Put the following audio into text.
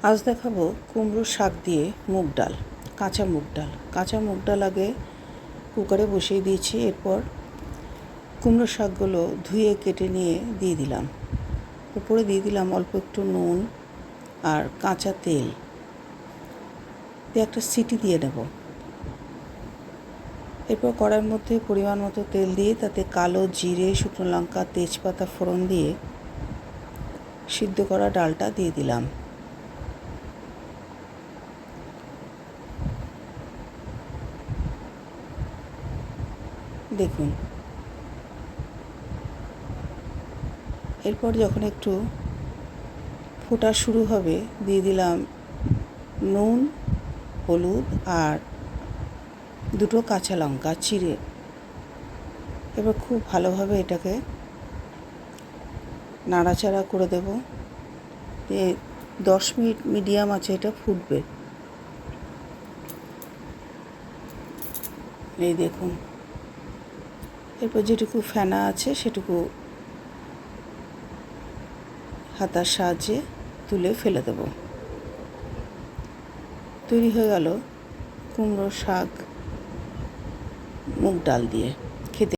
আজ দেখাবো কুমড়োর শাক দিয়ে মুগ ডাল, কাঁচা মুগ ডাল। কাঁচা মুগ ডাল আগে কুকারে বসিয়ে দিয়েছি। এরপর কুমড়ো শাকগুলো ধুয়ে কেটে নিয়ে দিয়ে দিলাম। উপরে দিয়ে দিলাম অল্প একটু নুন আর কাঁচা তেল দিয়ে একটা সিটি দিয়ে নেব। এরপর কড়াইয়ের মধ্যে পরিমাণ মতো তেল দিয়ে তাতে কালো জিরে, শুকনো লঙ্কা, তেজপাতা ফোড়ন দিয়ে সিদ্ধ করা ডালটা দিয়ে দিলাম। দেখুন, এরপর যখন একটু ফোটা শুরু হবে দিয়ে দিলাম নুন, হলুদ আর দুটো কাঁচা লঙ্কা চিড়ে। এবার খুব ভালোভাবে এটাকে নাড়াচাড়া করে দেব। 10 মিনিট মিডিয়াম আছে এটা ফুটবে। এই দেখুন, এরপর যেটুকু ফেনা আছে সেটুকু হাতার সাহায্যে তুলে ফেলে দেব। তৈরি হয়ে গেল কুমড়ো শাক মুগ ডাল দিয়ে।